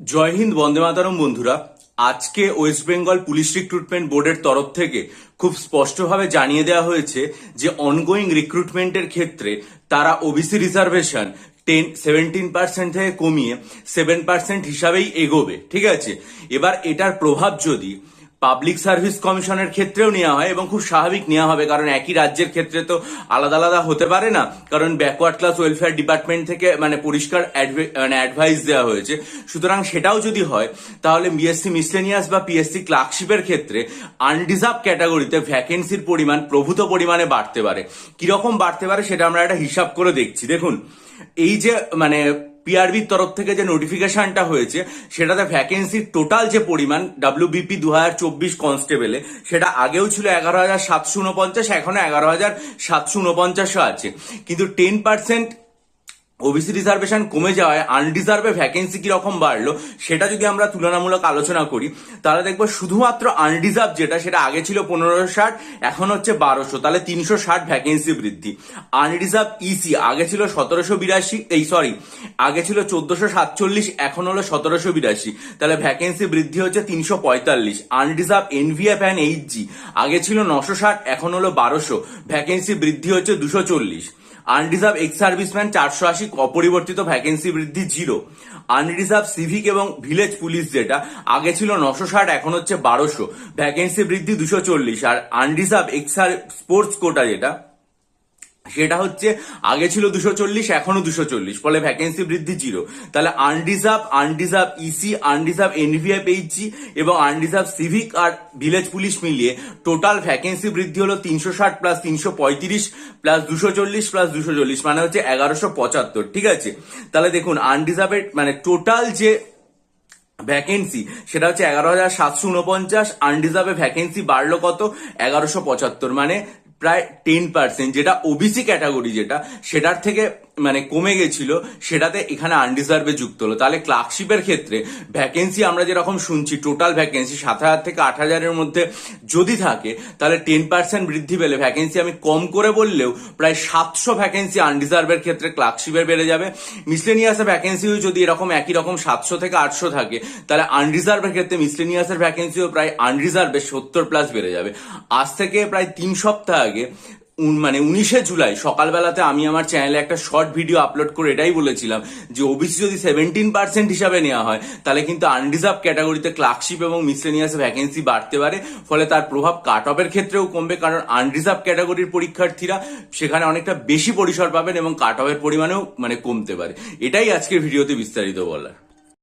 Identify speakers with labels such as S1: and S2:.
S1: জয় হিন্দ, বন্দে মাতরম। বন্ধুরা, আজকে West Bengal police recruitment বোর্ডের তরফ থেকে খুব স্পষ্টভাবে জানিয়ে দেওয়া হয়েছে যে অনগোয়িং রিক্রুটমেন্টের ক্ষেত্রে তারা ওবিসি রিজার্ভেশন 17% থেকে কমিয়ে 7% হিসাবেই এগোবে। ঠিক আছে, এবার এটার প্রভাব যদি পাবলিক সার্ভিস কমিশনের ক্ষেত্রেও নেওয়া হয়, এবং খুব স্বাভাবিক নেওয়া হবে, কারণ একই রাজ্যের ক্ষেত্রে তো আলাদা আলাদা হতে পারে না, কারণ ব্যাকওয়ার্ড ক্লাস ওয়েলফেয়ার ডিপার্টমেন্ট থেকে পরিষ্কার অ্যাডভাইস দেওয়া হয়েছে। সুতরাং সেটাও যদি হয়, তাহলে বিএসসি মিসলেনিয়াস বা পিএসসি ক্লার্কশিপের ক্ষেত্রে আনডিজার্ভ ক্যাটাগরিতে ভ্যাকেন্সির পরিমাণ প্রভূত পরিমাণে বাড়তে পারে। কিরকম বাড়তে পারে সেটা আমরা একটা হিসাব করে দেখছি। দেখুন, এই যে পিআরবির তরফ থেকে যে নোটিফিকেশনটা হয়েছে, সেটাতে ভ্যাকেন্সির টোটাল যে পরিমাণ ডাব্লিউবিপি 2024 কনস্টেবলে, সেটা আগেও ছিল 11,749, এখনো 11,749 আছে। কিন্তু 10% ওবিসি রিজার্ভেশন কমে যাওয়ায় আনডিজার্ভে ভ্যাকেন্সি কিরকম বাড়লো সেটা যদি আমরা তুলনামূলক আলোচনা করি, তাহলে দেখবো শুধুমাত্র আনডিজার্ভ যেটা, সেটা আগে ছিল 1560, এখন হচ্ছে 1200, তাহলে 360 ভ্যাকেন্সি বৃদ্ধি। আনরিজার্ভ ইসি আগে ছিল 1782, আগে ছিল 1447, এখন হলো 1782, তাহলে ভ্যাকেন্সি বৃদ্ধি হচ্ছে 345। আনরিজার্ভ এনভিএফ অ্যান্ড এইচজি আগে ছিল 960, এখন হলো 1200, ভ্যাকেন্সি বৃদ্ধি হচ্ছে 240। আনরিজার্ভ এক্স সার্ভিসম্যান 480, অপরিবর্তিত, ভ্যাকেন্সি বৃদ্ধি 0। আনরিজার্ভ সিভিক এবং ভিলেজ পুলিশ যেটা আগে ছিল 960, এখন হচ্ছে 1200, ভ্যাকেন্সি বৃদ্ধি 240। আর আনরিজার্ভ এক্স স্পোর্টস কোটা যেটা, সেটা হচ্ছে আগে ছিল 240, এখনো 240, ফলে ভ্যাকেন্সি বৃদ্ধি 0। তাহলে unreserved EC, unreserved NVF Hg এবং আনরিজার্ভ সিভিক আর ভিলেজ পুলিশ মিলিয়ে টোটাল ভ্যাকেন্সি বৃদ্ধি হলো 360 প্লাস 335 প্লাস 240 প্লাস 240, মানে হচ্ছে 1175। ঠিক আছে, তাহলে দেখুন আনরিজার্ভের টোটাল যে ভ্যাকেন্সি সেটা হচ্ছে 11,749, আনরিজার্ভে ভ্যাকেন্সি বাড়লো কত, 1175, মানে প্রায় 10%, যেটা ওবিসি ক্যাটাগরি যেটা, সেটার থেকে কমে গেছিল, সেটাতে এখানে আনরিজার্ভে যুক্ত হলো। তাহলে ক্লার্কশিপের ক্ষেত্রে ভ্যাকেন্সি আমরা যেরকম শুনছি, টোটাল ভ্যাকেন্সি 7,000 থেকে 8,000-এর মধ্যে যদি থাকে, তাহলে 10% বৃদ্ধি পেলে ভ্যাকেন্সি, আমি কম করে বললেও প্রায় 700 ভ্যাকেন্সি আনরিজার্ভের ক্ষেত্রে ক্লার্কশিপের বেড়ে যাবে। মিসলেনিয়াসের ভ্যাকেন্সিও যদি এরকম একই রকম 700 থেকে 800 থাকে, তাহলে আনরিজার্ভের ক্ষেত্রে মিসলেনিয়াসের ভ্যাকেন্সিও প্রায় আনরিজার্ভে 70+ বেড়ে যাবে। আজ থেকে প্রায় 3 সপ্তাহ আগে 19শে জুলাই সকালবেলাতে আমি আমার চ্যানেলে একটা শর্ট ভিডিও আপলোড করে এটাই বলেছিলাম যে ওবিসি যদি 17% হিসাবে নেওয়া হয়, তাহলে কিন্তু আনরিজার্ভ ক্যাটাগরিতে ক্লার্কশিপ এবং মিসলেনিয়াস ভ্যাকেন্সি বাড়তে পারে, ফলে তার প্রভাব কাট অফের ক্ষেত্রেও কমবে, কারণ আনরিজার্ভ ক্যাটাগরির পরীক্ষার্থীরা সেখানে অনেকটা বেশি পরিসর পাবেন এবং কাট অফের পরিমাণেও কমতে পারে। এটাই আজকের ভিডিওতে বিস্তারিত বলার।